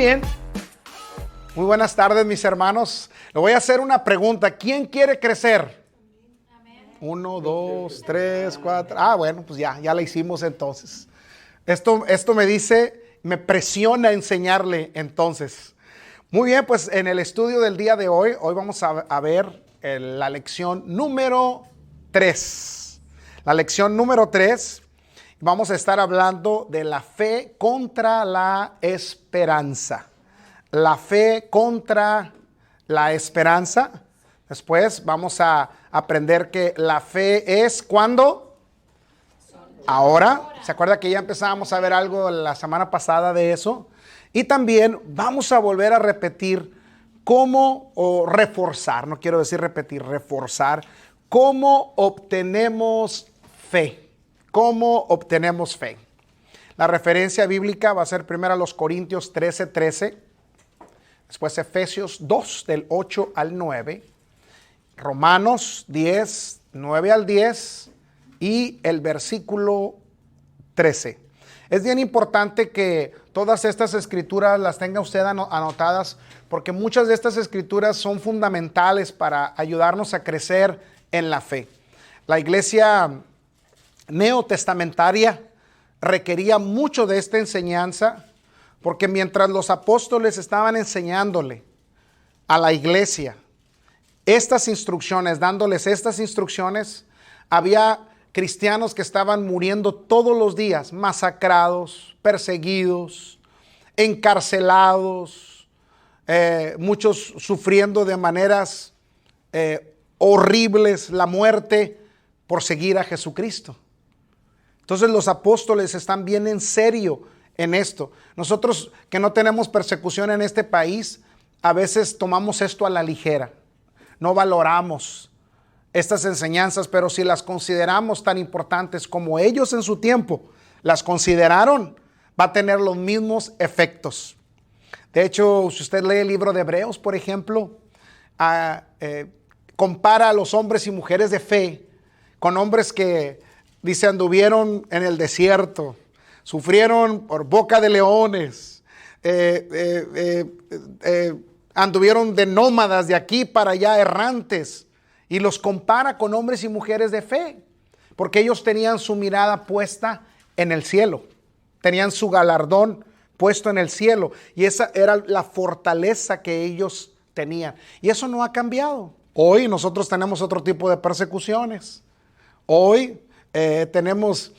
bien. Muy buenas tardes, mis hermanos. Le voy a hacer una pregunta. ¿Quién quiere crecer? Amén. 1, 2, 3, 4. Bueno, pues ya la hicimos entonces. Esto me dice, me presiona enseñarle entonces. Muy bien, pues en el estudio del día de hoy vamos a ver la lección número 3. La lección número 3. Vamos a estar hablando de la fe contra la esperanza. La fe contra la esperanza. Después vamos a aprender que la fe es ¿cuándo? Ahora. ¿Se acuerda que ya empezamos a ver algo la semana pasada de eso? Y también vamos a volver a repetir reforzar, no quiero decir repetir, reforzar, cómo obtenemos fe. ¿Cómo obtenemos fe? La referencia bíblica va a ser primero a los Corintios 13:13, después Efesios 2 del 8 al 9, Romanos 10, 9 al 10 y el versículo 13. Es bien importante que todas estas escrituras las tenga usted anotadas, porque muchas de estas escrituras son fundamentales para ayudarnos a crecer en la fe. La iglesia neotestamentaria requería mucho de esta enseñanza, porque mientras los apóstoles estaban enseñándole a la iglesia estas instrucciones, dándoles estas instrucciones, había cristianos que estaban muriendo todos los días, masacrados, perseguidos, encarcelados, muchos sufriendo de maneras horribles la muerte por seguir a Jesucristo. Entonces los apóstoles están bien en serio en esto. Nosotros que no tenemos persecución en este país, a veces tomamos esto a la ligera. No valoramos estas enseñanzas, pero si las consideramos tan importantes como ellos en su tiempo las consideraron, va a tener los mismos efectos. De hecho, si usted lee el libro de Hebreos, por ejemplo, compara a los hombres y mujeres de fe con hombres que dice anduvieron en el desierto, sufrieron por boca de leones, anduvieron de nómadas de aquí para allá errantes, y los compara con hombres y mujeres de fe, porque ellos tenían su mirada puesta en el cielo, tenían su galardón puesto en el cielo, y esa era la fortaleza que ellos tenían, y eso no ha cambiado. Hoy nosotros tenemos otro tipo de persecuciones. Hoy tenemos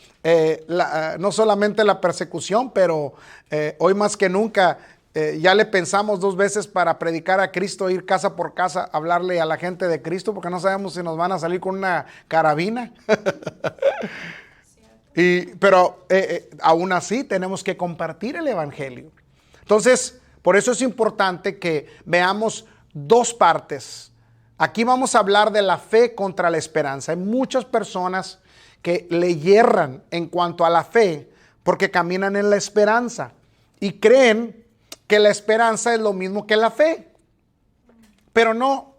no solamente la persecución, pero hoy más que nunca ya le pensamos 2 veces para predicar a Cristo, ir casa por casa, hablarle a la gente de Cristo, porque no sabemos si nos van a salir con una carabina. Pero aún así tenemos que compartir el evangelio. Entonces, por eso es importante que veamos 2 partes. Aquí vamos a hablar de la fe contra la esperanza. Hay muchas personas que le yerran en cuanto a la fe porque caminan en la esperanza y creen que la esperanza es lo mismo que la fe. Pero no,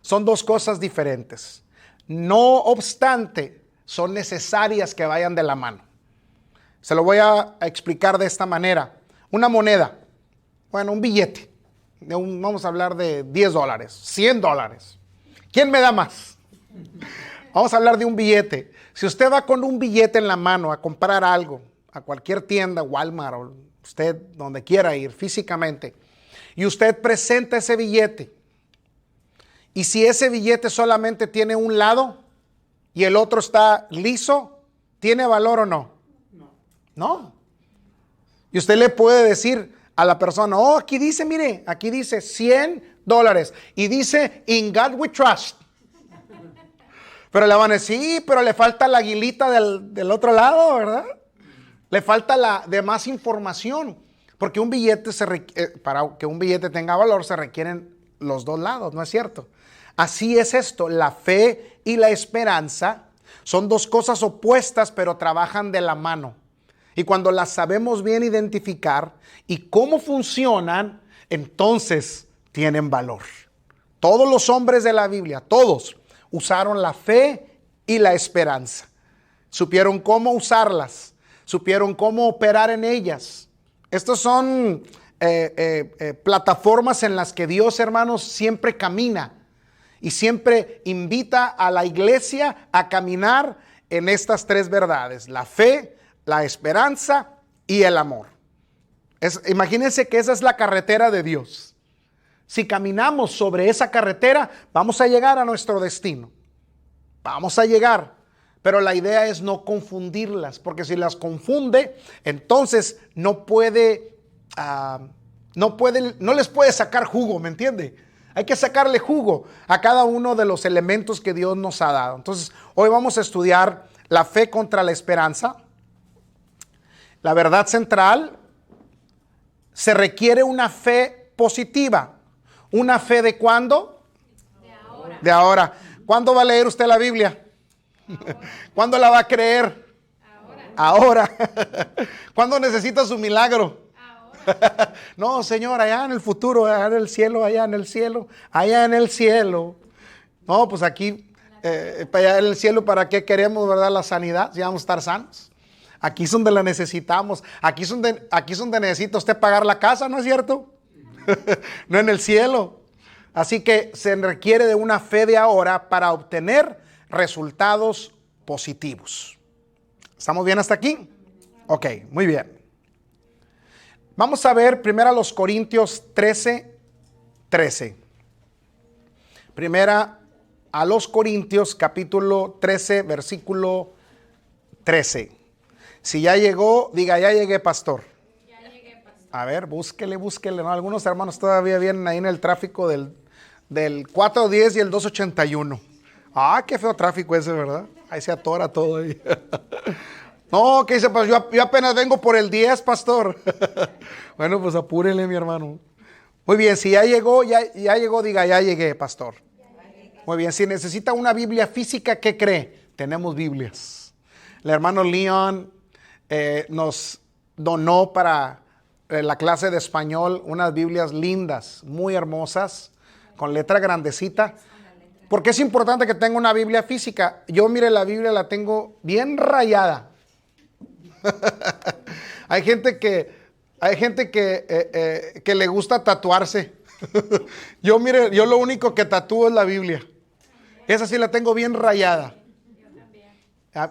son 2 cosas diferentes. No obstante, son necesarias que vayan de la mano. Se lo voy a explicar de esta manera. Una moneda, un billete. Vamos a hablar de $10, $100. ¿Quién me da más? Vamos a hablar de un billete. Si usted va con un billete en la mano a comprar algo, a cualquier tienda, Walmart, o usted donde quiera ir físicamente, y usted presenta ese billete, y si ese billete solamente tiene un lado y el otro está liso, ¿tiene valor o no? No. Y usted le puede decir a la persona, aquí dice, mire, aquí dice $100 y dice In God We Trust. Pero le van a decir, sí, pero le falta la aguilita del otro lado, ¿verdad? Le falta la demás información, porque un billete para que un billete tenga valor se requieren los 2 lados, ¿no es cierto? Así es esto, la fe y la esperanza son 2 cosas opuestas, pero trabajan de la mano. Y cuando las sabemos bien identificar y cómo funcionan, entonces tienen valor. Todos los hombres de la Biblia, todos, usaron la fe y la esperanza. Supieron cómo usarlas, supieron cómo operar en ellas. Estos son plataformas en las que Dios, hermanos, siempre camina y siempre invita a la iglesia a caminar en estas tres verdades: la fe, la esperanza y el amor. Imagínense que esa es la carretera de Dios. Si caminamos sobre esa carretera, vamos a llegar a nuestro destino. Vamos a llegar. Pero la idea es no confundirlas, porque si las confunde, entonces no les puede sacar jugo, ¿me entiende? Hay que sacarle jugo a cada uno de los elementos que Dios nos ha dado. Entonces, hoy vamos a estudiar la fe contra la esperanza. La verdad central: se requiere una fe positiva. ¿Una fe de cuándo? De ahora. De ahora. ¿Cuándo va a leer usted la Biblia? Ahora. ¿Cuándo la va a creer? Ahora. ¿Cuándo necesita su milagro? Ahora. No, Señor, allá en el futuro, allá en el cielo, allá en el cielo, allá en el cielo. No, pues aquí, para allá en el cielo, ¿para qué queremos, verdad, la sanidad? Si vamos a estar sanos. Aquí es donde la necesitamos. Aquí es donde necesita usted pagar la casa, ¿no es cierto? No en el cielo. Así que se requiere de una fe de ahora para obtener resultados positivos. ¿Estamos bien hasta aquí? Ok, muy bien. Vamos a ver primero a los Corintios 13:13. Primera a los Corintios capítulo 13, versículo 13. Si ya llegó, diga: ya llegué, pastor. Ya llegué, pastor. A ver, búsquele, ¿no? Algunos hermanos todavía vienen ahí en el tráfico del 410 y el 281. Ah, qué feo tráfico ese, ¿verdad? Ahí se atora todo ahí. No, ¿qué dice? Pues yo apenas vengo por el 10, pastor. Bueno, pues apúrele, mi hermano. Muy bien, si ya llegó, diga: ya llegué, pastor. Muy bien, si necesita una Biblia física, ¿qué cree? Tenemos Biblias. El hermano Leon nos donó para la clase de español unas Biblias lindas, muy hermosas, con letra grandecita. ¿Por qué es importante que tenga una Biblia física? Yo, mire, la Biblia la tengo bien rayada. Hay gente que le gusta tatuarse. Yo, mire, yo lo único que tatúo es la Biblia. Esa sí la tengo bien rayada.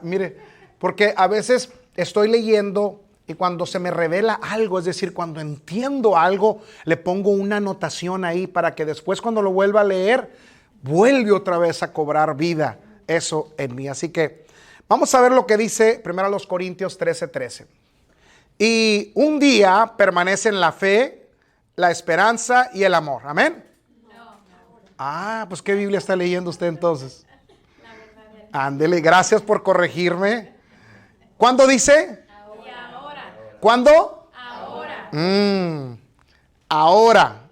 Mire, porque a veces estoy leyendo y cuando se me revela algo, es decir, cuando entiendo algo, le pongo una anotación ahí para que después, cuando lo vuelva a leer, vuelve otra vez a cobrar vida eso en mí. Así que vamos a ver lo que dice primero a los Corintios 13:13. Y un día permanecen la fe, la esperanza y el amor. Amén. Pues ¿qué Biblia está leyendo usted entonces? Ándele, gracias por corregirme. ¿Cuándo dice? Ahora. ¿Cuándo? Ahora. Ahora.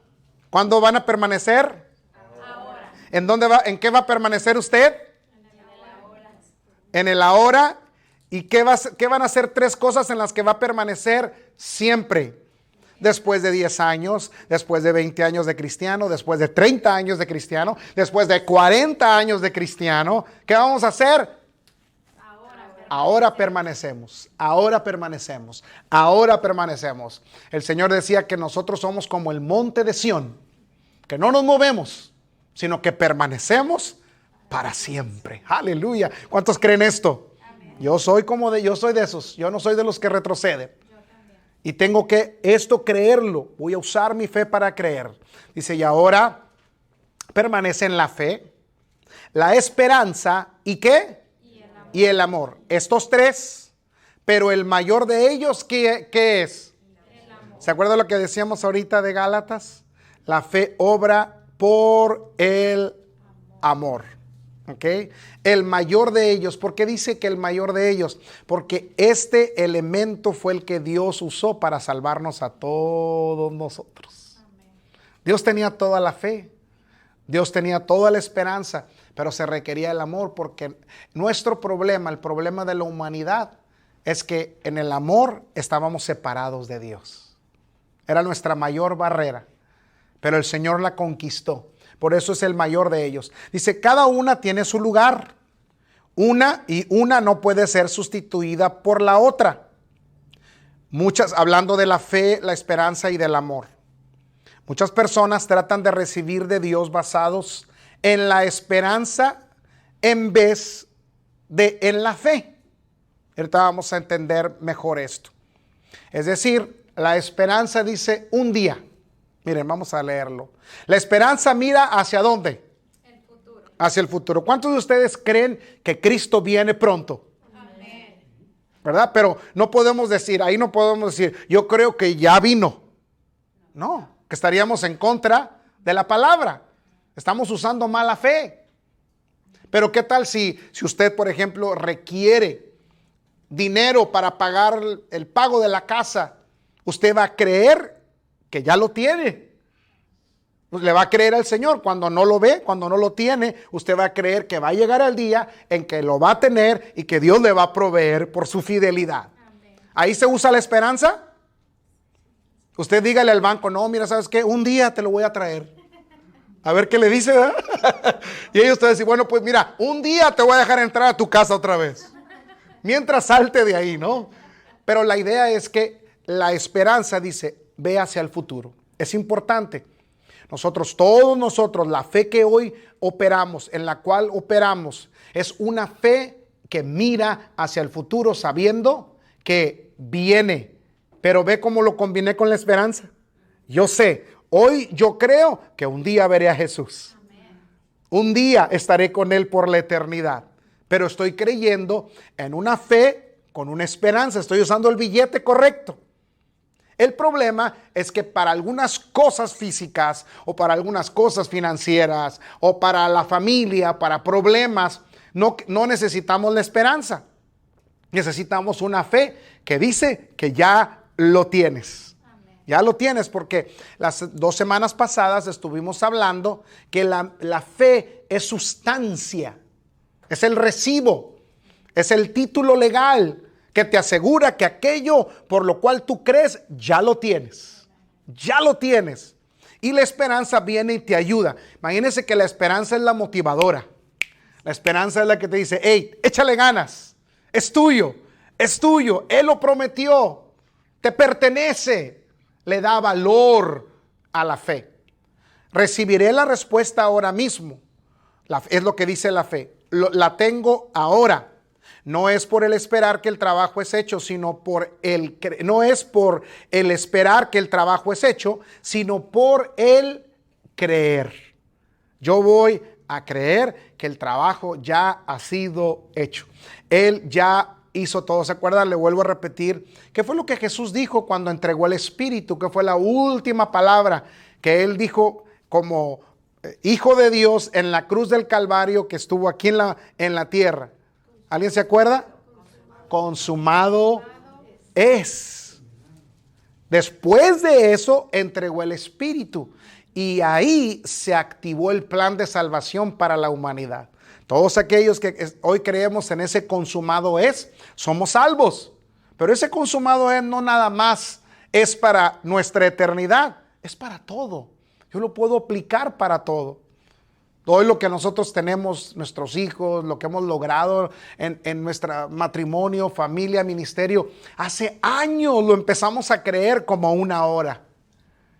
¿Cuándo van a permanecer? Ahora. ¿En dónde va? ¿En qué va a permanecer usted? En el ahora. ¿Y qué van a ser tres cosas en las que va a permanecer siempre? Después de 10 años, después de 20 años de cristiano, después de 30 años de cristiano, después de 40 años de cristiano, ¿qué vamos a hacer? Ahora permanecemos, ahora permanecemos, ahora permanecemos. El Señor decía que nosotros somos como el monte de Sión, que no nos movemos, sino que permanecemos para siempre. Aleluya. ¿Cuántos creen esto? Yo soy de esos. Yo no soy de los que retroceden. Y tengo que creerlo. Voy a usar mi fe para creer. Dice: y ahora permanece en la fe, la esperanza y ¿qué? Y el amor. Estos tres, pero el mayor de ellos, ¿qué es? El amor. ¿Se acuerdan lo que decíamos ahorita de Gálatas? La fe obra por el amor. ¿Ok? El mayor de ellos. ¿Por qué dice que el mayor de ellos? Porque este elemento fue el que Dios usó para salvarnos a todos nosotros. Amén. Dios tenía toda la fe. Dios tenía toda la esperanza, pero se requería el amor, porque nuestro problema, el problema de la humanidad, es que en el amor estábamos separados de Dios. Era nuestra mayor barrera, pero el Señor la conquistó. Por eso es el mayor de ellos. Dice: cada una tiene su lugar. Una no puede ser sustituida por la otra. hablando de la fe, la esperanza y del amor. Muchas personas tratan de recibir de Dios basados en la esperanza en vez de en la fe. Ahorita vamos a entender mejor esto. Es decir, la esperanza dice un día. Miren, vamos a leerlo. La esperanza mira ¿hacia dónde? El futuro. Hacia el futuro. ¿Cuántos de ustedes creen que Cristo viene pronto? Amén. ¿Verdad? Pero no podemos decir, ahí no podemos decir, yo creo que ya vino. No, que estaríamos en contra de la palabra. Estamos usando mala fe. Pero ¿qué tal si usted, por ejemplo, requiere dinero para pagar el pago de la casa? Usted va a creer que ya lo tiene. Le va a creer al Señor. Cuando no lo ve, cuando no lo tiene, usted va a creer que va a llegar el día en que lo va a tener y que Dios le va a proveer por su fidelidad. Amén. Ahí se usa la esperanza. Usted dígale al banco, no, mira, ¿sabes qué? Un día te lo voy a traer. A ver qué le dice, ¿verdad? Y ellos te dicen, bueno, pues mira, un día te voy a dejar entrar a tu casa otra vez. Mientras salte de ahí, ¿no? Pero la idea es que la esperanza dice, ve hacia el futuro. Es importante. Todos nosotros, la fe que hoy operamos, en la cual operamos, es una fe que mira hacia el futuro sabiendo que viene. Pero ve cómo lo combiné con la esperanza. Yo sé, hoy yo creo que un día veré a Jesús. Un día estaré con Él por la eternidad. Pero estoy creyendo en una fe con una esperanza. Estoy usando el billete correcto. El problema es que para algunas cosas físicas o para algunas cosas financieras o para la familia, para problemas, no necesitamos la esperanza. Necesitamos una fe que dice que ya lo tienes. Amén. Ya lo tienes porque las 2 semanas pasadas estuvimos hablando que la fe es sustancia, es el recibo, es el título legal que te asegura que aquello por lo cual tú crees, ya lo tienes. Ya lo tienes. Y la esperanza viene y te ayuda. Imagínense que la esperanza es la motivadora. La esperanza es la que te dice, hey, échale ganas. Es tuyo, es tuyo. Él lo prometió. Te pertenece. Le da valor a la fe. Recibiré la respuesta ahora mismo. Es lo que dice la fe. La tengo ahora. No es por el esperar que el trabajo es hecho, sino no es por el esperar que el trabajo es hecho, sino por el creer. Yo voy a creer que el trabajo ya ha sido hecho. Él ya hizo todo. ¿Se acuerdan? Le vuelvo a repetir. ¿Qué fue lo que Jesús dijo cuando entregó el Espíritu? ¿Qué fue la última palabra que Él dijo como Hijo de Dios en la cruz del Calvario que estuvo aquí en la tierra? ¿Alguien se acuerda? Consumado es. Después de eso entregó el Espíritu y ahí se activó el plan de salvación para la humanidad. Todos aquellos que hoy creemos en ese consumado es, somos salvos. Pero ese consumado es no nada más es para nuestra eternidad, es para todo. Yo lo puedo aplicar para todo. Hoy lo que nosotros tenemos, nuestros hijos, lo que hemos logrado en nuestro matrimonio, familia, ministerio, hace años lo empezamos a creer como una hora,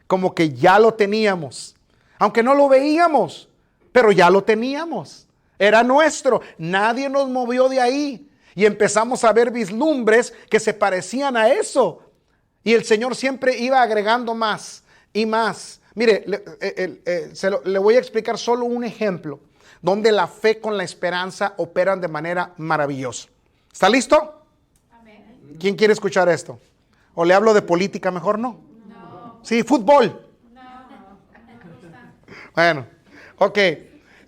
como que ya lo teníamos, aunque no lo veíamos, pero ya lo teníamos, era nuestro, nadie nos movió de ahí y empezamos a ver vislumbres que se parecían a eso y el Señor siempre iba agregando más y más. Mire, le voy a explicar solo un ejemplo donde la fe con la esperanza operan de manera maravillosa. ¿Está listo? Amén. ¿Quién quiere escuchar esto? ¿O le hablo de política mejor? No. Sí, fútbol. No me gusta. Bueno, ok.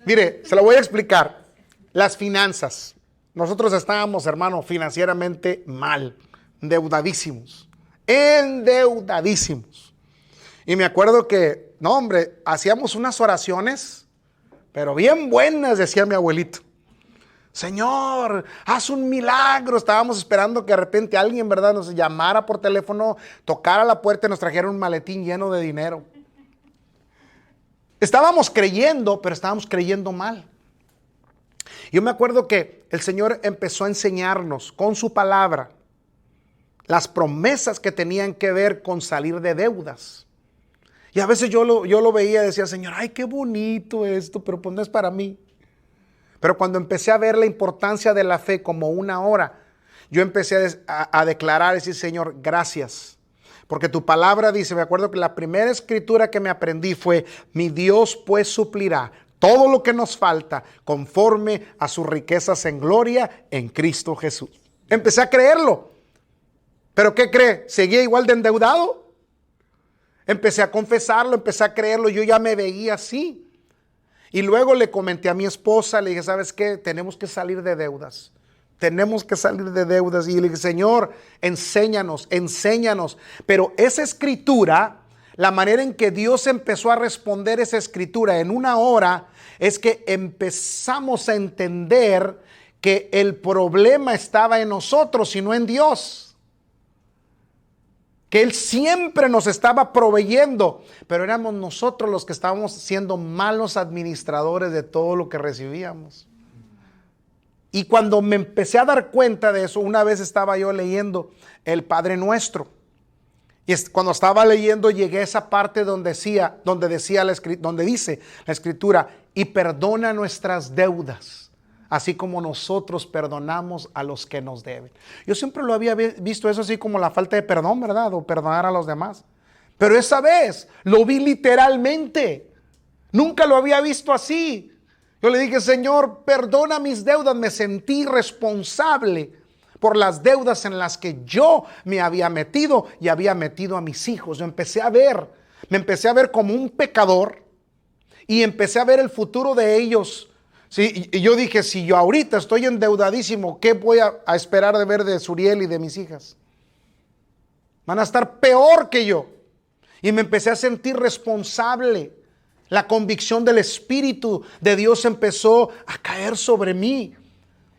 Mire, se lo voy a explicar. Las finanzas. Nosotros estábamos, hermano, financieramente mal, endeudadísimos. Y me acuerdo que, no hombre, hacíamos unas oraciones, pero bien buenas, decía mi abuelito. Señor, haz un milagro. Estábamos esperando que de repente alguien, ¿verdad?, nos llamara por teléfono, tocara la puerta y nos trajera un maletín lleno de dinero. Estábamos creyendo, pero estábamos creyendo mal. Yo me acuerdo que el Señor empezó a enseñarnos con su palabra las promesas que tenían que ver con salir de deudas. Y a veces yo lo veía y decía, Señor, ay, qué bonito esto, pero pues no es para mí. Pero cuando empecé a ver la importancia de la fe como una hora, yo empecé a declarar y decir, Señor, gracias. Porque tu palabra dice, me acuerdo que la primera escritura que me aprendí fue, mi Dios pues suplirá todo lo que nos falta conforme a sus riquezas en gloria en Cristo Jesús. Empecé a creerlo. ¿Pero qué cree? ¿Seguía igual de endeudado? Empecé a confesarlo, empecé a creerlo, yo ya me veía así. Y luego le comenté a mi esposa, le dije, ¿sabes qué? Tenemos que salir de deudas. Tenemos que salir de deudas. Y le dije, Señor, enséñanos. Pero esa escritura, la manera en que Dios empezó a responder esa escritura en una hora, es que empezamos a entender que el problema estaba en nosotros y no en Dios. Que Él siempre nos estaba proveyendo, pero éramos nosotros los que estábamos siendo malos administradores de todo lo que recibíamos. Y cuando me empecé a dar cuenta de eso, una vez estaba yo leyendo el Padre Nuestro. Y cuando estaba leyendo llegué a esa parte donde dice la Escritura, y perdona nuestras deudas, así como nosotros perdonamos a los que nos deben. Yo siempre lo había visto eso así como la falta de perdón, ¿verdad? O perdonar a los demás. Pero esa vez lo vi literalmente. Nunca lo había visto así. Yo le dije, Señor, perdona mis deudas. Me sentí responsable por las deudas en las que yo me había metido y había metido a mis hijos. Me empecé a ver como un pecador y empecé a ver el futuro de ellos. Sí, y yo dije, si yo ahorita estoy endeudadísimo, ¿qué voy a esperar de ver de Suriel y de mis hijas? Van a estar peor que yo. Y me empecé a sentir responsable. La convicción del Espíritu de Dios empezó a caer sobre mí.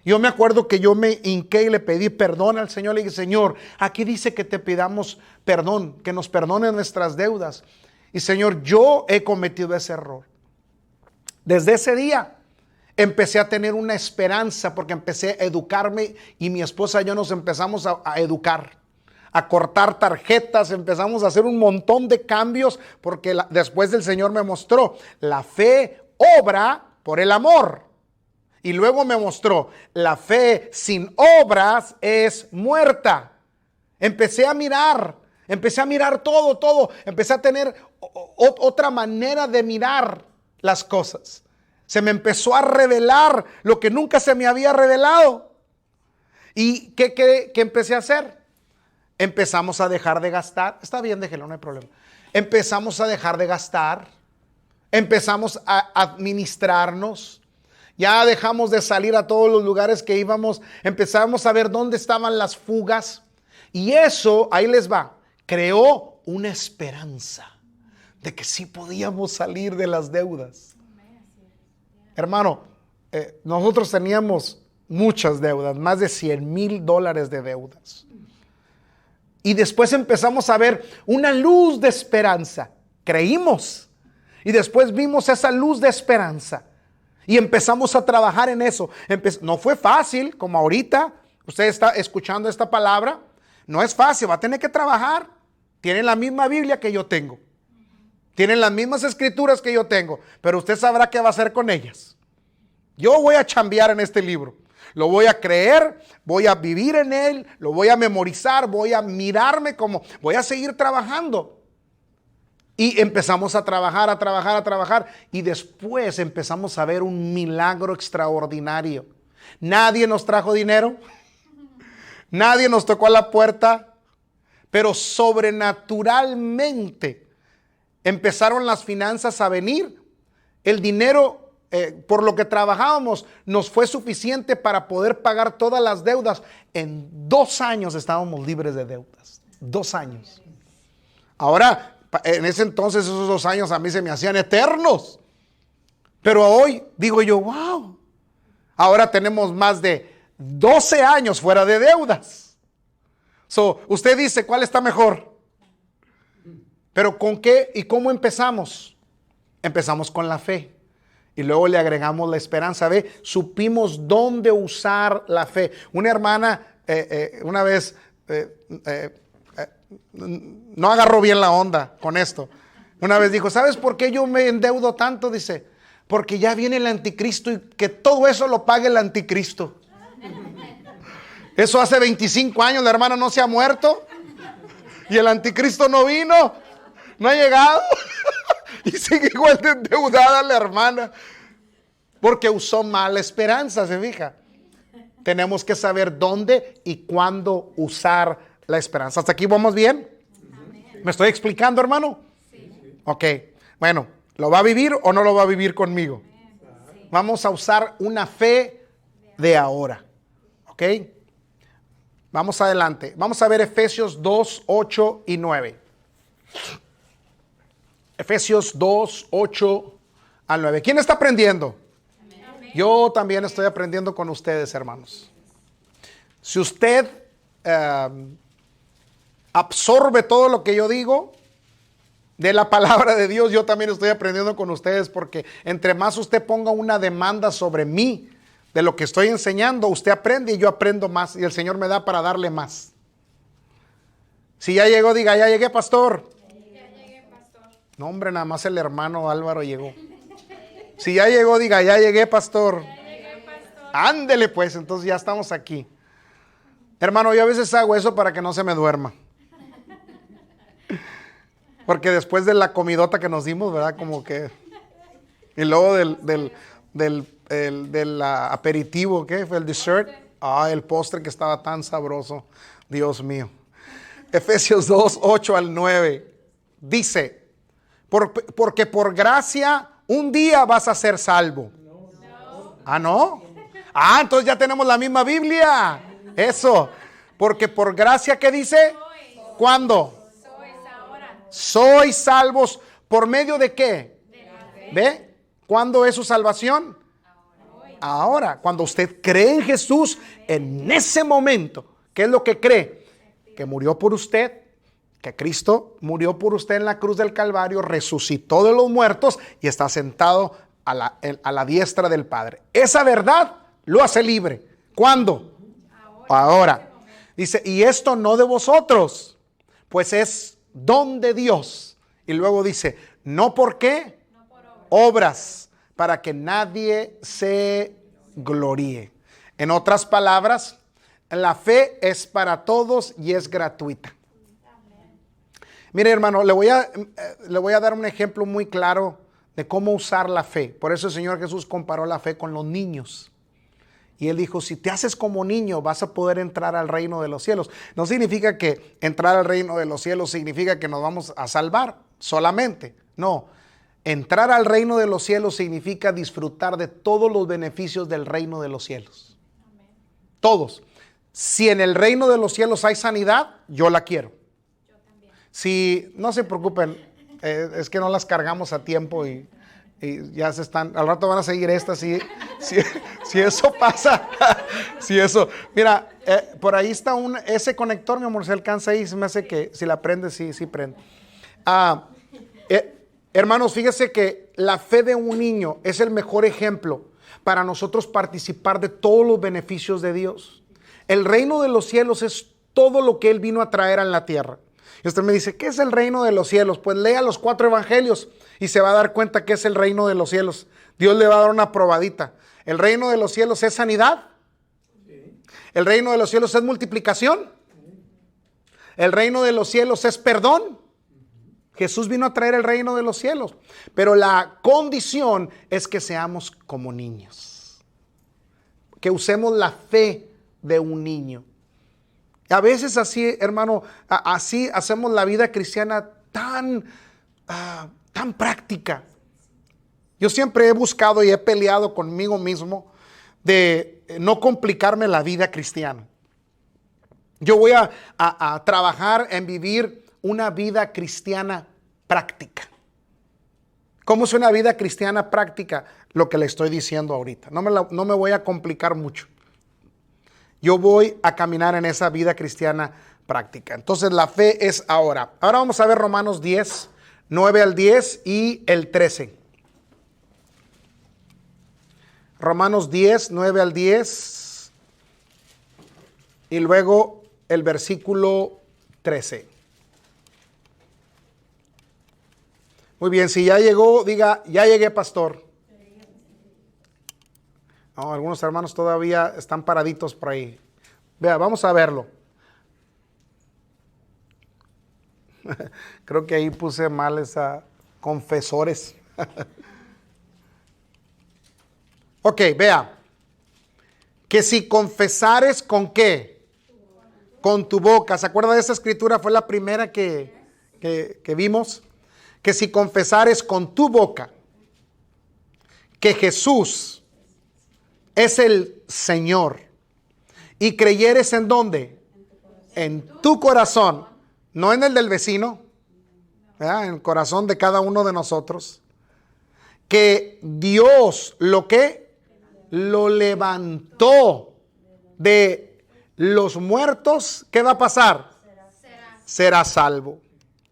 Yo me acuerdo que yo me hinqué y le pedí perdón al Señor. Le dije, Señor, aquí dice que te pidamos perdón, que nos perdone nuestras deudas. Y Señor, yo he cometido ese error. Desde ese día empecé a tener una esperanza porque empecé a educarme y mi esposa y yo nos empezamos a educar, a cortar tarjetas, empezamos a hacer un montón de cambios porque después el Señor me mostró, la fe obra por el amor. Y luego me mostró, la fe sin obras es muerta. Empecé a mirar todo, empecé a tener otra manera de mirar las cosas. Se me empezó a revelar lo que nunca se me había revelado. ¿Y qué empecé a hacer? Empezamos a dejar de gastar. Está bien, déjelo, no hay problema. Empezamos a dejar de gastar. Empezamos a administrarnos. Ya dejamos de salir a todos los lugares que íbamos. Empezamos a ver dónde estaban las fugas. Y eso, ahí les va, creó una esperanza de que sí podíamos salir de las deudas. Hermano, nosotros teníamos muchas deudas, más de $100,000 de deudas. Y después empezamos a ver una luz de esperanza. Creímos. Y después vimos esa luz de esperanza. Y empezamos a trabajar en eso. No fue fácil, como ahorita. Usted está escuchando esta palabra. No es fácil, va a tener que trabajar. Tienen la misma Biblia que yo tengo. Tienen las mismas escrituras que yo tengo. Pero usted sabrá qué va a hacer con ellas. Yo voy a chambear en este libro. Lo voy a creer, voy a vivir en él, lo voy a memorizar, voy a mirarme como, voy a seguir trabajando. Y empezamos a trabajar. Y después empezamos a ver un milagro extraordinario. Nadie nos trajo dinero. Nadie nos tocó a la puerta. Pero sobrenaturalmente empezaron las finanzas a venir. El dinero, por lo que trabajábamos, nos fue suficiente para poder pagar todas las deudas. En 2 años estábamos libres de deudas. 2 años. Ahora, en ese entonces, esos 2 años a mí se me hacían eternos. Pero hoy digo yo, wow. Ahora tenemos más de 12 años fuera de deudas. Usted dice, ¿cuál está mejor? Pero ¿con qué y cómo empezamos? Empezamos con la fe. Y luego le agregamos la esperanza. Supimos dónde usar la fe. Una hermana una vez no agarró bien la onda con esto. Una vez dijo, ¿sabes por qué yo me endeudo tanto? Dice, porque ya viene el anticristo y que todo eso lo pague el anticristo. Eso hace 25 años, la hermana no se ha muerto y el anticristo no vino, no ha llegado y sigue igual de endeudada la hermana porque usó mala esperanza, ¿se fija? Tenemos que saber dónde y cuándo usar la esperanza. ¿Hasta aquí vamos bien? ¿Me estoy explicando, hermano? Sí. Ok, bueno, ¿lo va a vivir o no lo va a vivir conmigo? Sí. Vamos a usar una fe de ahora. ¿Ok? Vamos adelante. Vamos a ver Efesios 2, 8 y 9. Efesios 2, 8 al 9. ¿Quién está aprendiendo? Amén. Yo también estoy aprendiendo con ustedes, hermanos. Si usted absorbe todo lo que yo digo de la palabra de Dios, yo también estoy aprendiendo con ustedes, porque entre más usted ponga una demanda sobre mí de lo que estoy enseñando, usted aprende y yo aprendo más y el Señor me da para darle más. Si ya llegó, diga, ya llegué, pastor. Ya llegué, pastor. No, hombre, nada más el hermano Álvaro llegó. Si ya llegó, diga, ya llegué, pastor. Ya llegué, pastor. Ándele pues, entonces ya estamos aquí. Hermano, yo a veces hago eso para que no se me duerma. Porque después de la comidota que nos dimos, ¿verdad? Como que... Y luego del aperitivo, ¿qué fue? El dessert. El postre que estaba tan sabroso. Dios mío. Efesios 2, 8 al 9. Dice, porque por gracia un día vas a ser salvo. No. ¿No? Entonces ya tenemos la misma Biblia. Eso. Porque por gracia, ¿qué dice? ¿Cuándo? Sois salvos. ¿Por medio de qué? ¿Ve? ¿Cuándo es su salvación? Ahora. Cuando usted cree en Jesús, en ese momento, ¿qué es lo que cree? Que murió por usted, que Cristo murió por usted en la cruz del Calvario, resucitó de los muertos y está sentado a la diestra del Padre. Esa verdad lo hace libre. ¿Cuándo? Ahora. Dice, y esto no de vosotros, pues es don de Dios. Y luego dice, no por qué, no por obras, para que nadie se gloríe. En otras palabras, la fe es para todos y es gratuita. Mire, hermano, le voy a dar un ejemplo muy claro de cómo usar la fe. Por eso el Señor Jesús comparó la fe con los niños. Y Él dijo, si te haces como niño, vas a poder entrar al reino de los cielos. No significa que entrar al reino de los cielos significa que nos vamos a salvar solamente. No, entrar al reino de los cielos significa disfrutar de todos los beneficios del reino de los cielos. Amén. Todos. Si en el reino de los cielos hay sanidad, yo la quiero. Yo también. Si, no se preocupen, es que no las cargamos a tiempo y ya se están, al rato van a seguir estas, si eso pasa, si eso, mira, por ahí está ese conector, mi amor, se alcanza ahí, se me hace que si la prende, sí prende. Hermanos, fíjese que la fe de un niño es el mejor ejemplo para nosotros participar de todos los beneficios de Dios. El reino de los cielos es todo lo que Él vino a traer a la tierra. Y usted me dice, ¿qué es el reino de los cielos? Pues lea los 4 evangelios y se va a dar cuenta que es el reino de los cielos. Dios le va a dar una probadita. ¿El reino de los cielos es sanidad? Sí. ¿El reino de los cielos es multiplicación? Sí. ¿El reino de los cielos es perdón? Jesús vino a traer el reino de los cielos. Pero la condición es que seamos como niños. Que usemos la fe de un niño. A veces así, hermano, así hacemos la vida cristiana tan práctica. Yo siempre he buscado y he peleado conmigo mismo de no complicarme la vida cristiana. Yo voy a trabajar en vivir una vida cristiana práctica. ¿Cómo es una vida cristiana práctica? Lo que le estoy diciendo ahorita. No me voy a complicar mucho. Yo voy a caminar en esa vida cristiana práctica. Entonces la fe es ahora. Ahora vamos a ver Romanos 10, 9 al 10 y el 13. Romanos 10, 9 al 10 y luego el versículo 13. Muy bien, si ya llegó, diga, ya llegué, pastor. No, algunos hermanos todavía están paraditos por ahí. Vea, vamos a verlo. Creo que ahí puse mal esa confesores. Ok, vea. Que si confesares con qué? Con tu boca. ¿Se acuerda de esa escritura? Fue la primera que vimos. Que si confesares con tu boca que Jesús es el Señor y creyeres en dónde? En tu corazón, no en el del vecino, ¿verdad? En el corazón de cada uno de nosotros, que Dios lo levantó de los muertos, ¿qué va a pasar? Será salvo.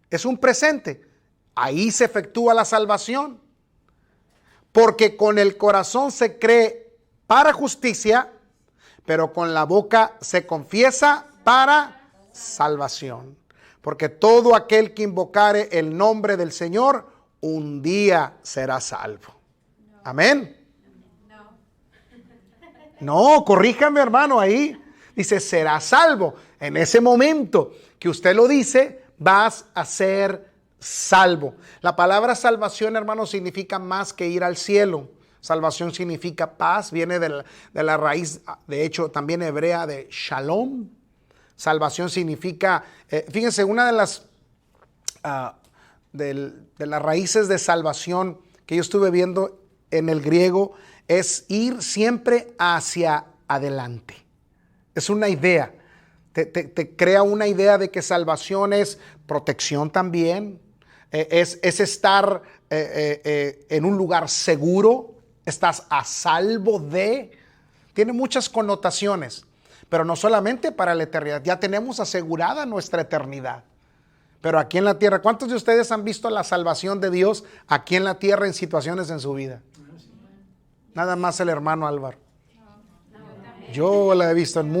Es un presente. Ahí se efectúa la salvación. Porque con el corazón se cree para justicia, pero con la boca se confiesa para salvación. Porque todo aquel que invocare el nombre del Señor, un día será salvo. Amén. No, corríjame, hermano, ahí dice será salvo. En ese momento que usted lo dice, vas a ser salvo. La palabra salvación, hermano, significa más que ir al cielo. Salvación significa paz, viene de la raíz, de hecho, también hebrea de shalom. Salvación significa, fíjense, una de las raíces de salvación que yo estuve viendo en el griego es ir siempre hacia adelante. Es una idea. Te crea una idea de que salvación es protección también. Es estar en un lugar seguro. Estás a salvo de. Tiene muchas connotaciones. Pero no solamente para la eternidad. Ya tenemos asegurada nuestra eternidad. Pero aquí en la tierra, ¿cuántos de ustedes han visto la salvación de Dios aquí en la tierra en situaciones en su vida? Nada más el hermano Álvaro. Yo la he visto en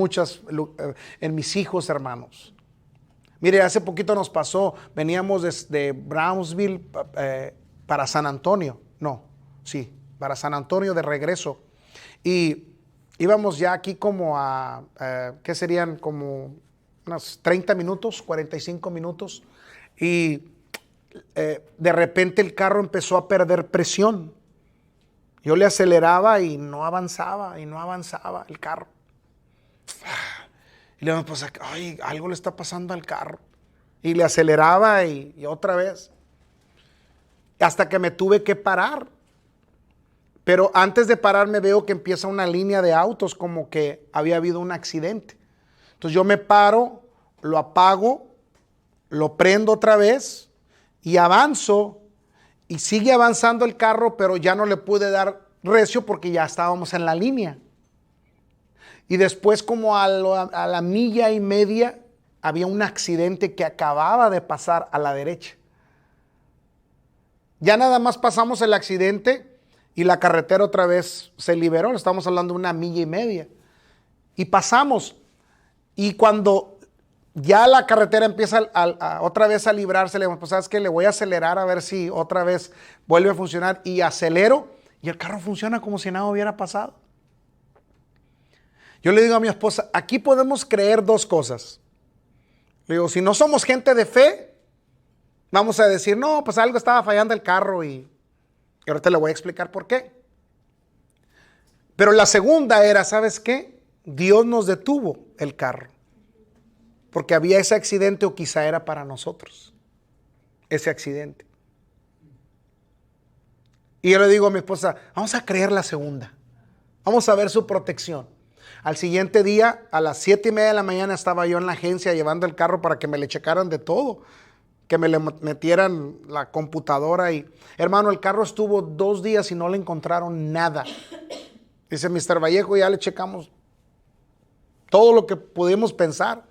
en mis hijos, hermanos. Mire, hace poquito nos pasó, veníamos desde Brownsville para San Antonio. Para San Antonio de regreso. Y íbamos ya aquí como ¿qué serían? Como unos 30 minutos, 45 minutos. Y de repente el carro empezó a perder presión. Yo le aceleraba y no avanzaba el carro. Y le digo, pues, ay, algo le está pasando al carro. Y le aceleraba y otra vez. Hasta que me tuve que parar. Pero antes de pararme veo que empieza una línea de autos como que había habido un accidente. Entonces yo me paro, lo apago, lo prendo otra vez y avanzo. Y sigue avanzando el carro, pero ya no le pude dar recio porque ya estábamos en la línea. Y después como a la milla y media había un accidente que acababa de pasar a la derecha. Ya nada más pasamos el accidente y la carretera otra vez se liberó. Estamos hablando de una milla y media. Y pasamos. Y cuando ya la carretera empieza otra vez a librarse, le digo, pues sabes que le voy a acelerar a ver si otra vez vuelve a funcionar. Y acelero y el carro funciona como si nada hubiera pasado. Yo le digo a mi esposa, aquí podemos creer dos cosas. Le digo, si no somos gente de fe, vamos a decir, no, pues algo estaba fallando el carro y ahorita le voy a explicar por qué. Pero la segunda era, ¿sabes qué? Dios nos detuvo el carro. Porque había ese accidente o quizá era para nosotros. Ese accidente. Y yo le digo a mi esposa, vamos a creer la segunda. Vamos a ver su protección. Al siguiente día, a las 7:30 de la mañana, estaba yo en la agencia llevando el carro para que me le checaran de todo. Que me le metieran la computadora y, hermano, el carro estuvo 2 días y no le encontraron nada. Dice Mr. Vallejo, ya le checamos todo lo que pudimos pensar.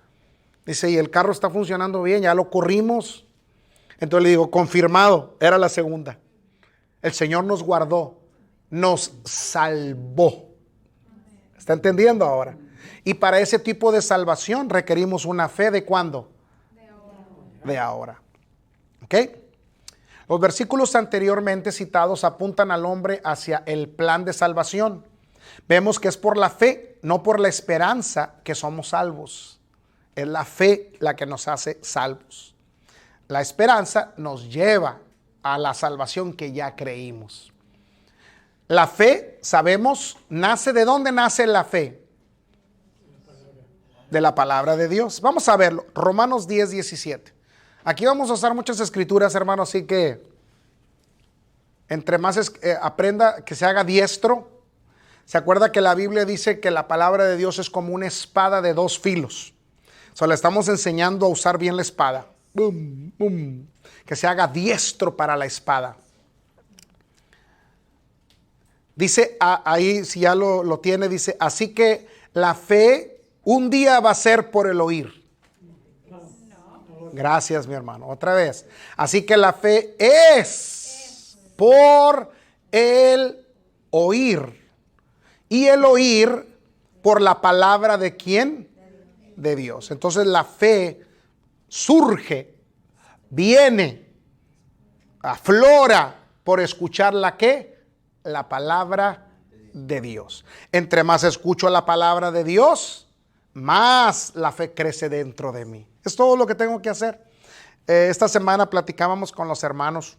Dice, y el carro está funcionando bien, ya lo corrimos. Entonces le digo, confirmado, era la segunda. El Señor nos guardó, nos salvó. ¿Está entendiendo ahora? Y para ese tipo de salvación requerimos una fe ¿de cuándo? De ahora. ¿Ok? Los versículos anteriormente citados apuntan al hombre hacia el plan de salvación. Vemos que es por la fe, no por la esperanza, que somos salvos. Es la fe la que nos hace salvos. La esperanza nos lleva a la salvación que ya creímos. La fe, sabemos, nace. ¿De dónde nace la fe? De la palabra de Dios. Vamos a verlo. Romanos 10, 17. Aquí vamos a usar muchas escrituras, hermanos, así que entre más aprenda, que se haga diestro. ¿Se acuerda que la Biblia dice que la palabra de Dios es como una espada de dos filos? Le estamos enseñando a usar bien la espada. Boom, boom. Que se haga diestro para la espada. Dice ahí, si ya lo tiene, dice, así que la fe un día va a ser por el oír. Gracias, mi hermano. Otra vez. Así que la fe es por el oír. Y el oír por la palabra ¿de quién? De Dios. Entonces la fe surge, viene, aflora por escuchar la ¿qué? La palabra de Dios. Entre más escucho la palabra de Dios, más la fe crece dentro de mí. Es todo lo que tengo que hacer. Esta semana platicábamos con los hermanos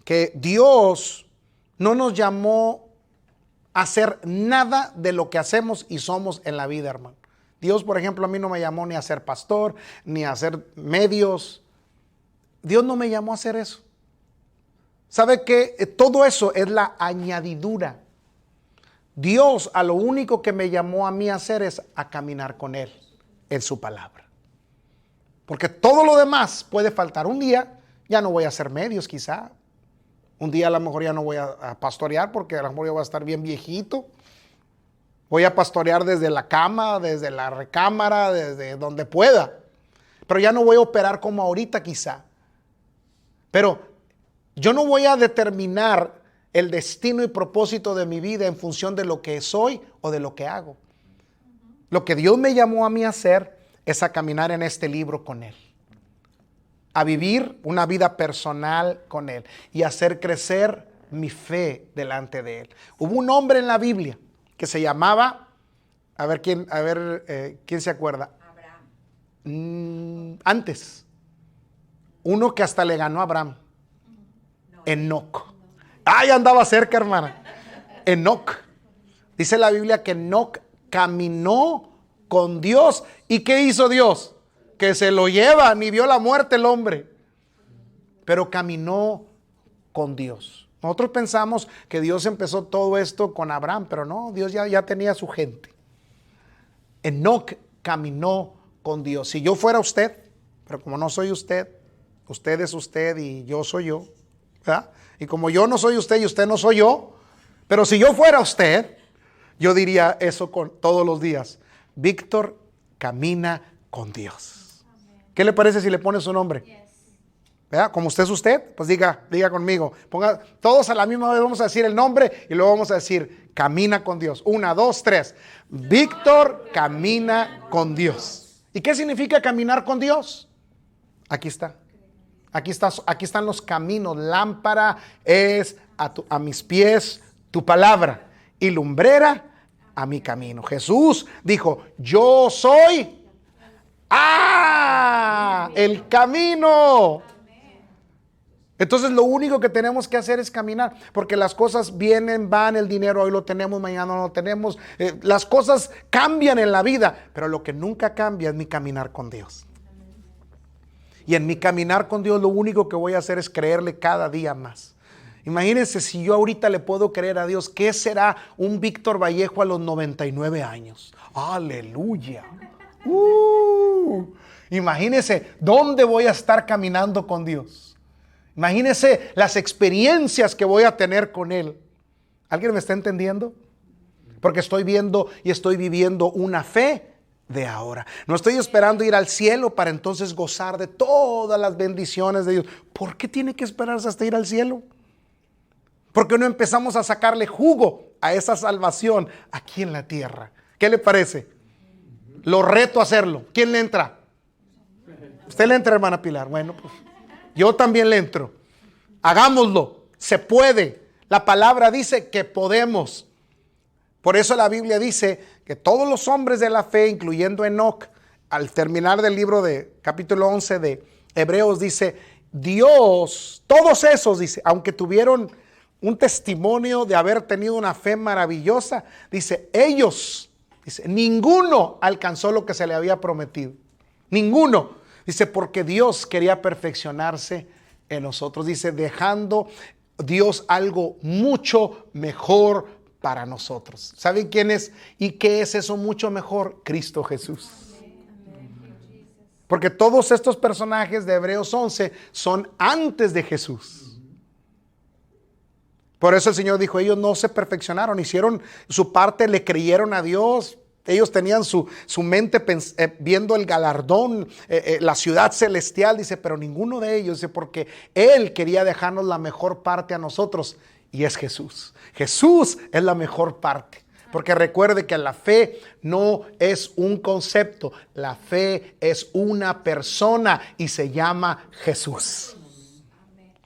que Dios no nos llamó a hacer nada de lo que hacemos y somos en la vida, hermano. Dios, por ejemplo, a mí no me llamó ni a ser pastor, ni a hacer medios. Dios no me llamó a hacer eso. ¿Sabe qué? Todo eso es la añadidura. Dios a lo único que me llamó a mí a hacer es a caminar con Él en su palabra. Porque todo lo demás puede faltar. Un día ya no voy a hacer medios quizá. Un día a lo mejor ya no voy a pastorear porque a lo mejor ya voy a estar bien viejito. Voy a pastorear desde la cama, desde la recámara, desde donde pueda. Pero ya no voy a operar como ahorita quizá. Pero yo no voy a determinar el destino y propósito de mi vida en función de lo que soy o de lo que hago. Lo que Dios me llamó a mí a hacer es a caminar en este libro con Él. A vivir una vida personal con Él y hacer crecer mi fe delante de Él. Hubo un hombre en la Biblia que se llamaba, ¿quién se acuerda? Abraham. Antes. Uno que hasta le ganó a Abraham. Enoc. Ay, andaba cerca, hermana. Enoc. Dice la Biblia que Enoc caminó con Dios. ¿Y qué hizo Dios? Que se lo lleva, ni vio la muerte el hombre. Pero caminó con Dios. Nosotros pensamos que Dios empezó todo esto con Abraham, pero no, Dios ya tenía su gente. Enoc caminó con Dios. Si yo fuera usted, pero como no soy usted, usted es usted y yo soy yo, ¿verdad? Y como yo no soy usted y usted no soy yo, pero si yo fuera usted, yo diría eso todos los días. Víctor camina con Dios. ¿Qué le parece si le pone su nombre? ¿Verdad? Como usted es usted, pues diga conmigo. Ponga todos a la misma vez, vamos a decir el nombre y luego vamos a decir camina con Dios. 1, 2, 3. Víctor camina con Dios. ¿Y qué significa caminar con Dios? Aquí está. Aquí están los caminos. Lámpara es a mis pies tu palabra y lumbrera a mi camino. Jesús dijo, yo soy el camino. Entonces lo único que tenemos que hacer es caminar, porque las cosas vienen, van, el dinero hoy lo tenemos, mañana no lo tenemos, las cosas cambian en la vida, pero lo que nunca cambia es mi caminar con Dios. Y en mi caminar con Dios lo único que voy a hacer es creerle cada día más. Imagínense si yo ahorita le puedo creer a Dios, ¿qué será un Víctor Vallejo a los 99 años? ¡Aleluya! Imagínense dónde voy a estar caminando con Dios. Imagínense las experiencias que voy a tener con Él. ¿Alguien me está entendiendo? Porque estoy viendo y estoy viviendo una fe de ahora. No estoy esperando ir al cielo para entonces gozar de todas las bendiciones de Dios. ¿Por qué tiene que esperarse hasta ir al cielo? ¿Por qué no empezamos a sacarle jugo a esa salvación aquí en la tierra? ¿Qué le parece? Lo reto a hacerlo. ¿Quién le entra? Usted le entra, hermana Pilar. Bueno, pues yo también le entro. Hagámoslo. Se puede. La palabra dice que podemos. Por eso la Biblia dice que todos los hombres de la fe, incluyendo Enoc, al terminar del libro de capítulo 11 de Hebreos, dice, Dios, todos esos, dice, aunque tuvieron un testimonio de haber tenido una fe maravillosa, dice, ellos, dice, ninguno alcanzó lo que se le había prometido. Ninguno. Dice, porque Dios quería perfeccionarse en nosotros. Dice, dejando Dios algo mucho mejor para nosotros. ¿Saben quién es y qué es eso mucho mejor? Cristo Jesús. Porque todos estos personajes de Hebreos 11 son antes de Jesús. Por eso el Señor dijo, ellos no se perfeccionaron, hicieron su parte, le creyeron a Dios. Ellos tenían su mente viendo el galardón, la ciudad celestial, dice, pero ninguno de ellos, dice, porque Él quería dejarnos la mejor parte a nosotros, y es Jesús. Jesús es la mejor parte. Porque recuerde que la fe no es un concepto, la fe es una persona y se llama Jesús.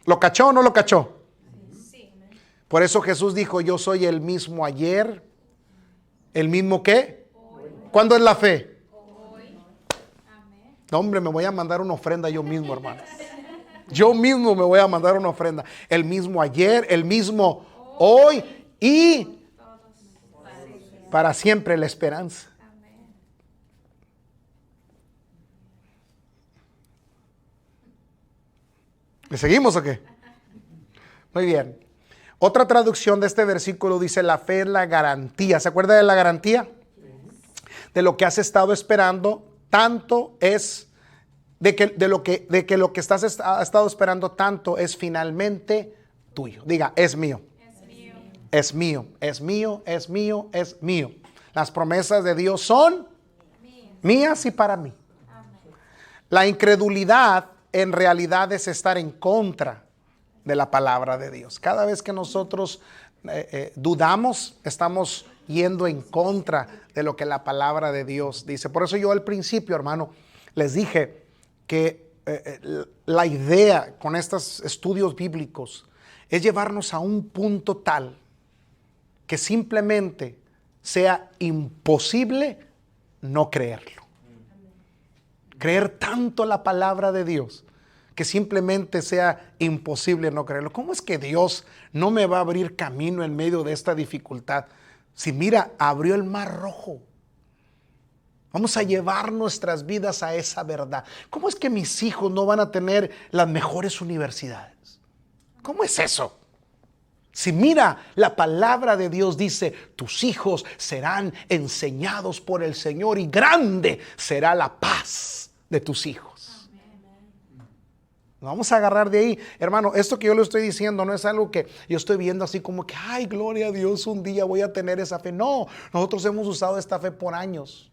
¿Lo cachó o no lo cachó? Sí. Por eso Jesús dijo, yo soy el mismo ayer, el mismo ¿qué? ¿Cuándo es la fe? Hoy. Amén. No, hombre, me voy a mandar una ofrenda yo mismo, hermano. Yo mismo me voy a mandar una ofrenda. El mismo ayer, el mismo hoy y para siempre la esperanza. Amén. ¿Le seguimos o qué? Muy bien. Otra traducción de este versículo dice, la fe es la garantía. ¿Se acuerda de la garantía? De lo que has estado esperando, tanto es, de que lo que has estado esperando tanto es finalmente tuyo. Diga, es mío. Es mío. Es mío, es mío, es mío, es mío. Las promesas de Dios son mías y para mí. Amén. La incredulidad en realidad es estar en contra de la palabra de Dios. Cada vez que nosotros dudamos, estamos yendo en contra de lo que la palabra de Dios dice. Por eso yo al principio, hermano, les dije que la idea con estos estudios bíblicos es llevarnos a un punto tal que simplemente sea imposible no creerlo. Creer tanto la palabra de Dios que simplemente sea imposible no creerlo. ¿Cómo es que Dios no me va a abrir camino en medio de esta dificultad? Si mira, abrió el mar rojo. Vamos a llevar nuestras vidas a esa verdad. ¿Cómo es que mis hijos no van a tener las mejores universidades? ¿Cómo es eso? Si mira, la palabra de Dios dice, tus hijos serán enseñados por el Señor y grande será la paz de tus hijos. Vamos a agarrar de ahí. Hermano, esto que yo le estoy diciendo no es algo que yo estoy viendo así como que, ay, gloria a Dios, un día voy a tener esa fe. No, nosotros hemos usado esta fe por años.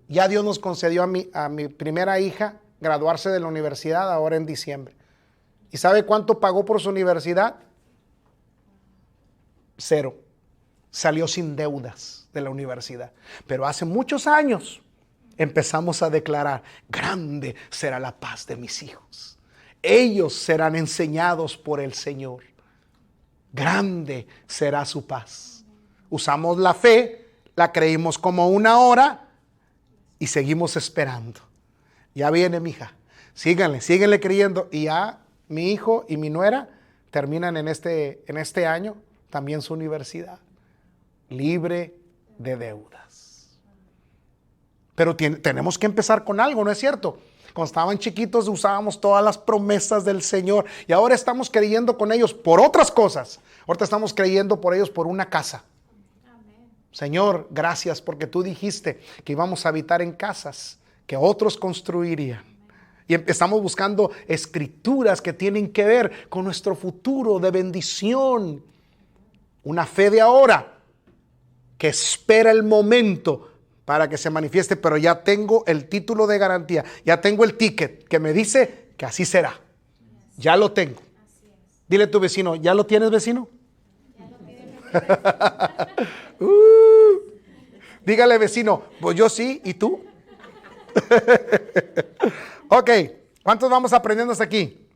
Ya Dios nos concedió a mi primera hija graduarse de la universidad ahora en diciembre. ¿Y sabe cuánto pagó por su universidad? 0. Salió sin deudas de la universidad. Pero hace muchos años empezamos a declarar, grande será la paz de mis hijos. Ellos serán enseñados por el Señor. Grande será su paz. Usamos la fe, la creímos como una hora y seguimos esperando. Ya viene mi hija. Síganle creyendo. Y ya mi hijo y mi nuera terminan en este año también su universidad, libre de deudas. Pero tenemos que empezar con algo, ¿no es cierto? Cuando estaban chiquitos usábamos todas las promesas del Señor y ahora estamos creyendo con ellos por otras cosas. Ahorita estamos creyendo por ellos por una casa. Amén. Señor, gracias porque tú dijiste que íbamos a habitar en casas que otros construirían. Y estamos buscando escrituras que tienen que ver con nuestro futuro de bendición. Una fe de ahora que espera el momento para que se manifieste, pero ya tengo el título de garantía, ya tengo el ticket que me dice que así será. Ya lo tengo. Así es. Dile a tu vecino, ¿ya lo tienes, vecino? Ya lo tiene. Dígale, vecino, pues yo sí, ¿y tú? Ok, ¿cuántos vamos aprendiendo hasta aquí?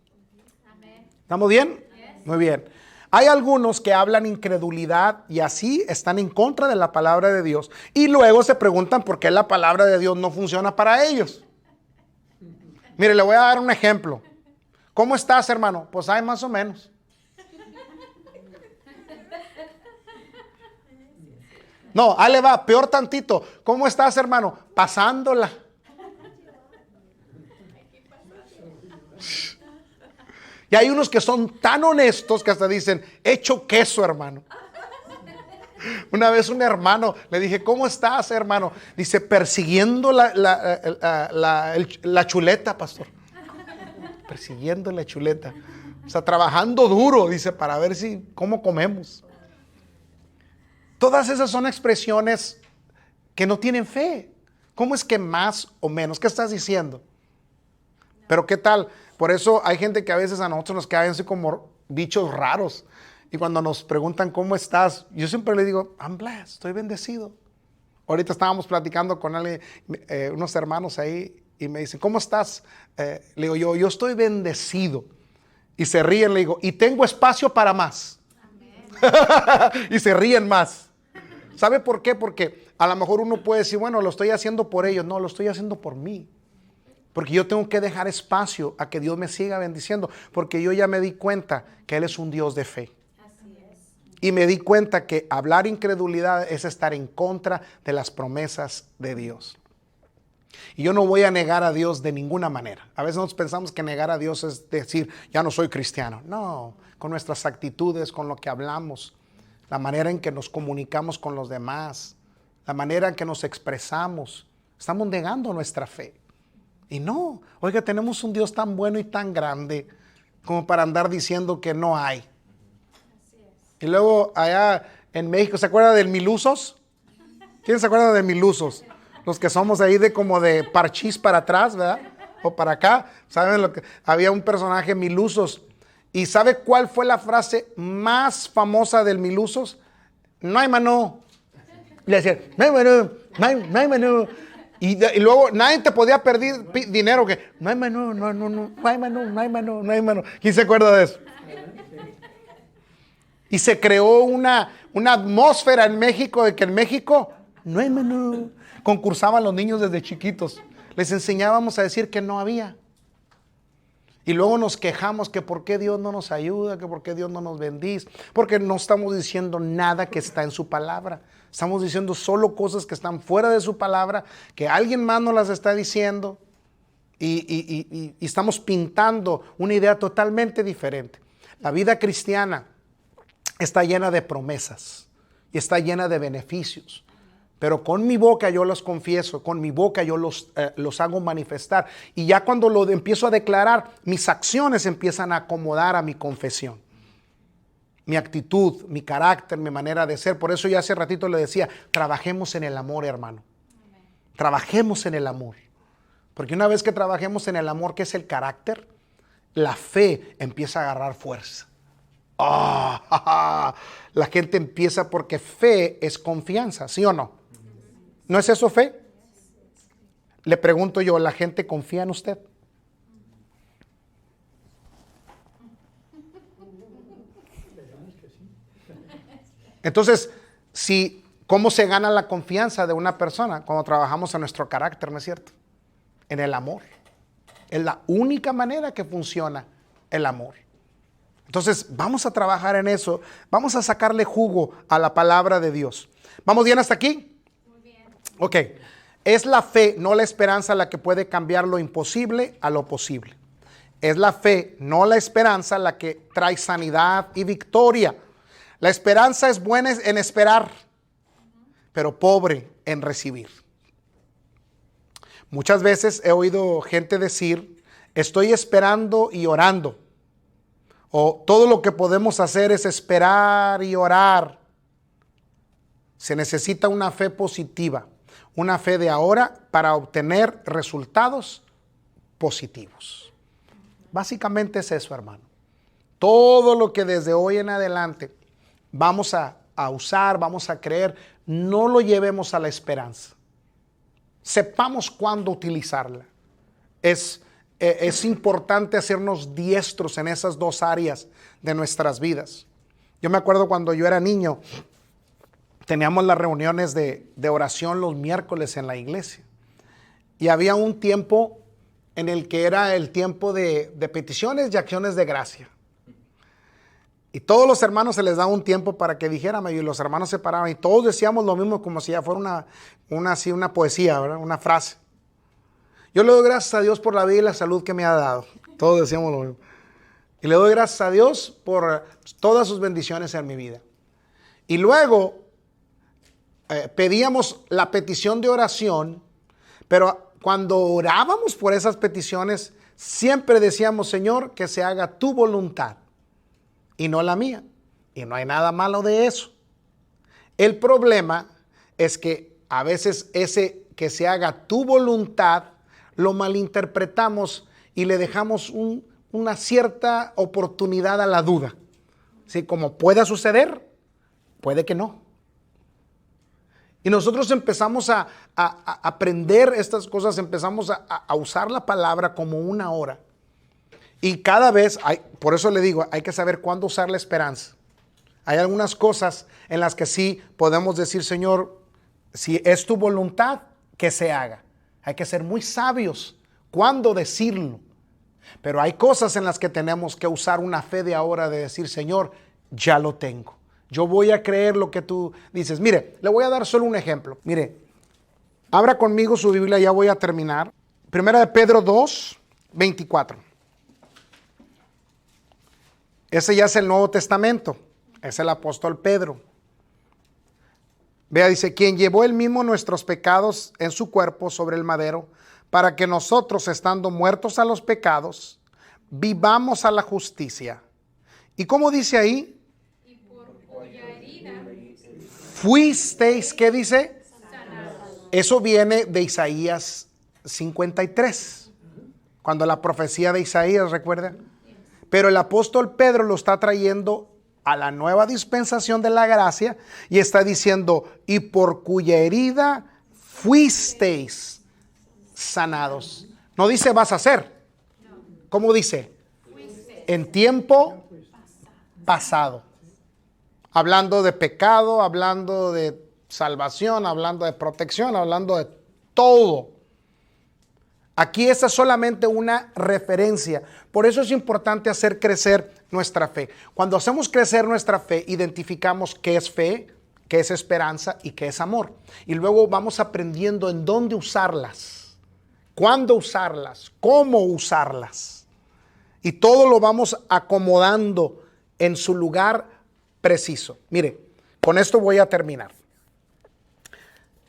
Amén. ¿Estamos bien? Yes. Muy bien. Hay algunos que hablan incredulidad y así están en contra de la palabra de Dios. Y luego se preguntan por qué la palabra de Dios no funciona para ellos. Mire, le voy a dar un ejemplo. ¿Cómo estás, hermano? Pues hay más o menos. No, ahí le va, peor tantito. ¿Cómo estás, hermano? Pasándola. Y hay unos que son tan honestos que hasta dicen, hecho queso, hermano. Una vez un hermano, le dije, ¿cómo estás, hermano? Dice, persiguiendo la chuleta, pastor. Persiguiendo la chuleta. O sea, trabajando duro, dice, para ver cómo comemos. Todas esas son expresiones que no tienen fe. ¿Cómo es que más o menos? ¿Qué estás diciendo? Pero ¿qué tal? Por eso hay gente que a veces a nosotros nos caen así como bichos raros. Y cuando nos preguntan ¿cómo estás? Yo siempre le digo, I'm blessed, estoy bendecido. Ahorita estábamos platicando con alguien, unos hermanos ahí, y me dicen, ¿cómo estás? Le digo, yo estoy bendecido. Y se ríen, le digo, y tengo espacio para más. Y se ríen más. ¿Sabe por qué? Porque a lo mejor uno puede decir, bueno, lo estoy haciendo por ellos. No, lo estoy haciendo por mí. Porque yo tengo que dejar espacio a que Dios me siga bendiciendo. Porque yo ya me di cuenta que Él es un Dios de fe. Así es. Y me di cuenta que hablar incredulidad es estar en contra de las promesas de Dios. Y yo no voy a negar a Dios de ninguna manera. A veces nosotros pensamos que negar a Dios es decir, ya no soy cristiano. No, con nuestras actitudes, con lo que hablamos, la manera en que nos comunicamos con los demás, la manera en que nos expresamos, estamos negando nuestra fe. Y no, oiga, tenemos un Dios tan bueno y tan grande como para andar diciendo que no hay. Así es. Y luego allá en México, ¿se acuerda del Milusos? ¿Quién se acuerda de Milusos? Los que somos ahí de como de Parchís para atrás, ¿verdad? O para acá. ¿Saben lo que? Había un personaje Milusos. ¿Y sabe cuál fue la frase más famosa del Milusos? No hay mano. Le decían, no hay mano, no hay mano. Y luego nadie te podía pedir dinero que no hay mano, no hay mano, no hay mano, no hay mano. ¿Quién se acuerda de eso? Y se creó una atmósfera en México de que en México no hay menú. Concursaban los niños desde chiquitos. Les enseñábamos a decir que no había. Y luego nos quejamos que por qué Dios no nos ayuda, que por qué Dios no nos bendice. Porque no estamos diciendo nada que está en su palabra. Estamos diciendo solo cosas que están fuera de su palabra, que alguien más nos las está diciendo. Y estamos pintando una idea totalmente diferente. La vida cristiana está llena de promesas y está llena de beneficios. Pero con mi boca yo los confieso, con mi boca yo los hago manifestar. Y ya cuando lo empiezo a declarar, mis acciones empiezan a acomodar a mi confesión. Mi actitud, mi carácter, mi manera de ser. Por eso ya hace ratito le decía, trabajemos en el amor, hermano. Trabajemos en el amor. Porque una vez que trabajemos en el amor, que es el carácter, la fe empieza a agarrar fuerza. La gente empieza porque fe es confianza, ¿sí o no? ¿No es eso fe? Le pregunto yo, ¿la gente confía en usted? Entonces, ¿cómo se gana la confianza de una persona? Cuando trabajamos en nuestro carácter, ¿no es cierto? En el amor. Es la única manera que funciona el amor. Entonces, vamos a trabajar en eso. Vamos a sacarle jugo a la palabra de Dios. ¿Vamos bien hasta aquí? Muy bien. Ok. Es la fe, no la esperanza, la que puede cambiar lo imposible a lo posible. Es la fe, no la esperanza, la que trae sanidad y victoria. La esperanza es buena en esperar, pero pobre en recibir. Muchas veces he oído gente decir, estoy esperando y orando. O todo lo que podemos hacer es esperar y orar. Se necesita una fe positiva, una fe de ahora para obtener resultados positivos. Básicamente es eso, hermano. Todo lo que desde hoy en adelante vamos a usar, vamos a creer, no lo llevemos a la esperanza. Sepamos cuándo utilizarla. Es importante hacernos diestros en esas dos áreas de nuestras vidas. Yo me acuerdo cuando yo era niño, teníamos las reuniones de oración los miércoles en la iglesia. Y había un tiempo en el que era el tiempo de peticiones y acciones de gracia. Y todos los hermanos se les daba un tiempo para que dijeran, y los hermanos se paraban y todos decíamos lo mismo como si ya fuera una poesía, ¿verdad? Una frase. Yo le doy gracias a Dios por la vida y la salud que me ha dado. Todos decíamos lo mismo. Y le doy gracias a Dios por todas sus bendiciones en mi vida. Y luego pedíamos la petición de oración, pero cuando orábamos por esas peticiones, siempre decíamos, Señor, que se haga tu voluntad y no la mía. Y no hay nada malo de eso. El problema es que a veces ese que se haga tu voluntad lo malinterpretamos y le dejamos una cierta oportunidad a la duda. ¿Sí? Como pueda suceder, puede que no. Y nosotros empezamos a aprender estas cosas, empezamos a usar la palabra como una hora. Y cada vez, por eso le digo, hay que saber cuándo usar la esperanza. Hay algunas cosas en las que sí podemos decir, Señor, si es tu voluntad, que se haga. Hay que ser muy sabios cuándo decirlo. Pero hay cosas en las que tenemos que usar una fe de ahora de decir, Señor, ya lo tengo. Yo voy a creer lo que tú dices. Mire, le voy a dar solo un ejemplo. Mire, abra conmigo su Biblia, ya voy a terminar. Primera de Pedro 2, 24. Ese ya es el Nuevo Testamento. Es el apóstol Pedro. Vea, dice, quien llevó él mismo nuestros pecados en su cuerpo sobre el madero, para que nosotros, estando muertos a los pecados, vivamos a la justicia. ¿Y cómo dice ahí? Y por cuya herida Fuisteis, ¿qué dice? sanados. Eso viene de Isaías 53, cuando la profecía de Isaías, ¿recuerda? Pero el apóstol Pedro lo está trayendo a la nueva dispensación de la gracia y está diciendo, y por cuya herida fuisteis sanados. No dice vas a ser. ¿Cómo dice? En tiempo pasado. Hablando de pecado, hablando de salvación, hablando de protección, hablando de todo. Aquí esta es solamente una referencia. Por eso es importante hacer crecer nuestra fe. Cuando hacemos crecer nuestra fe, identificamos qué es fe, qué es esperanza y qué es amor. Y luego vamos aprendiendo en dónde usarlas, cuándo usarlas, cómo usarlas. Y todo lo vamos acomodando en su lugar preciso. Mire, con esto voy a terminar.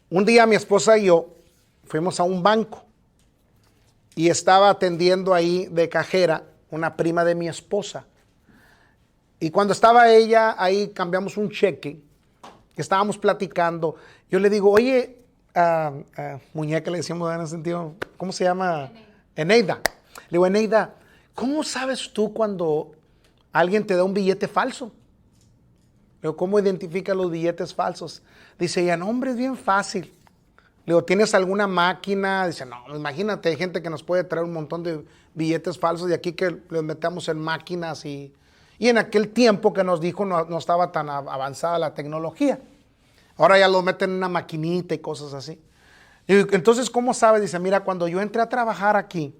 Un día mi esposa y yo fuimos a un banco. Y estaba atendiendo ahí de cajera una prima de mi esposa. Y cuando estaba ella ahí, cambiamos un cheque. Estábamos platicando. Yo le digo, oye, muñeca le decíamos en ese sentido, ¿cómo se llama? Eneida. Le digo, Eneida, ¿cómo sabes tú cuando alguien te da un billete falso? Le digo, ¿cómo identifica los billetes falsos? Dice ella, no, hombre, es bien fácil. Le digo, ¿tienes alguna máquina? Dice, no, imagínate, hay gente que nos puede traer un montón de billetes falsos de aquí que los metemos en máquinas y en aquel tiempo que nos dijo no estaba tan avanzada la tecnología. Ahora ya lo meten en una maquinita y cosas así. Y digo, entonces, ¿cómo sabes? Dice, mira, cuando yo entré a trabajar aquí,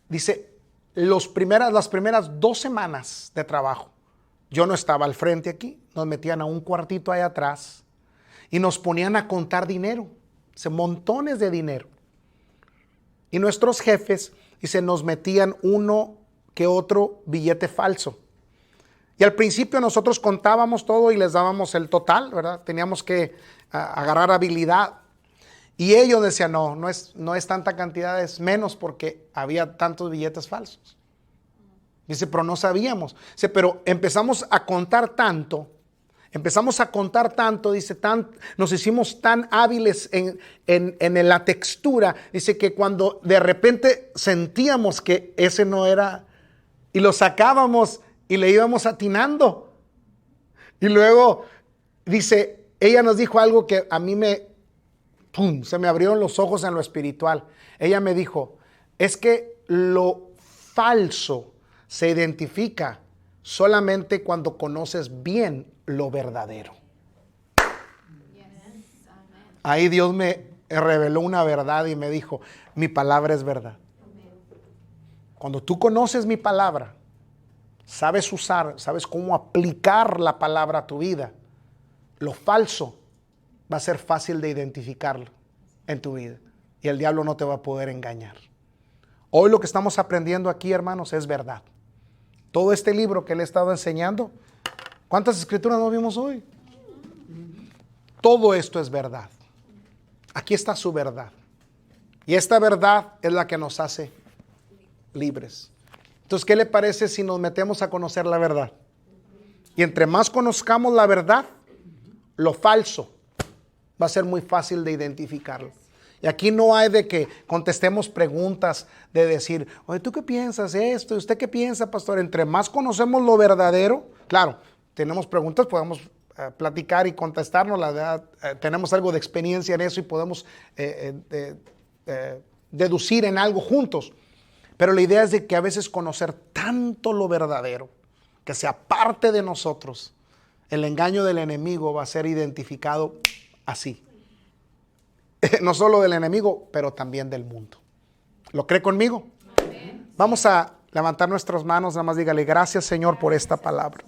dice, las primeras 2 semanas de trabajo, yo no estaba al frente aquí, nos metían a un cuartito ahí atrás. Y nos ponían a contar dinero, montones de dinero. Y nuestros jefes, nos metían uno que otro billete falso. Y al principio nosotros contábamos todo y les dábamos el total, ¿verdad? Teníamos que agarrar habilidad. Y ellos decían, no es tanta cantidad, es menos porque había tantos billetes falsos. Dice, pero no sabíamos. Dice, pero empezamos a contar tanto, dice, nos hicimos tan hábiles en la textura, dice que cuando de repente sentíamos que ese no era, y lo sacábamos y le íbamos atinando. Y luego, dice, ella nos dijo algo que a mí se me abrieron los ojos en lo espiritual. Ella me dijo, es que lo falso se identifica solamente cuando conoces bien lo verdadero. Ahí Dios me reveló una verdad y me dijo, mi palabra es verdad. Cuando tú conoces mi palabra, sabes usar, sabes cómo aplicar la palabra a tu vida, lo falso va a ser fácil de identificarlo en tu vida y el diablo no te va a poder engañar. Hoy lo que estamos aprendiendo aquí, hermanos, es verdad. Todo este libro que le he estado enseñando, ¿cuántas escrituras nos vimos hoy? Todo esto es verdad. Aquí está su verdad. Y esta verdad es la que nos hace libres. Entonces, ¿qué le parece si nos metemos a conocer la verdad? Y entre más conozcamos la verdad, lo falso va a ser muy fácil de identificarlo. Y aquí no hay de que contestemos preguntas de decir, oye, ¿tú qué piensas esto? ¿Usted qué piensa, pastor? Entre más conocemos lo verdadero, claro, tenemos preguntas, podemos platicar y contestarnos, la verdad, tenemos algo de experiencia en eso y podemos deducir en algo juntos. Pero la idea es de que a veces conocer tanto lo verdadero, que sea parte de nosotros, el engaño del enemigo va a ser identificado así. No solo del enemigo, pero también del mundo. ¿Lo cree conmigo? Amén. Vamos a levantar nuestras manos, nada más dígale, gracias Señor por esta palabra.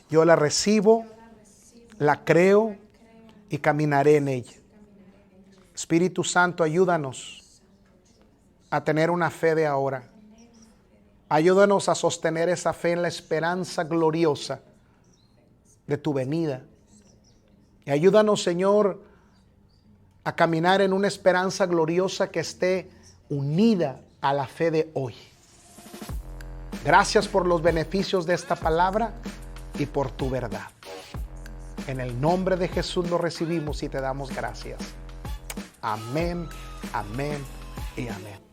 Yo la recibo, la creo y caminaré en ella. Espíritu Santo, ayúdanos a tener una fe de ahora. Ayúdanos a sostener esa fe en la esperanza gloriosa de tu venida. Y ayúdanos, Señor, a caminar en una esperanza gloriosa que esté unida a la fe de hoy. Gracias por los beneficios de esta palabra y por tu verdad. En el nombre de Jesús lo recibimos y te damos gracias. Amén, amén y amén.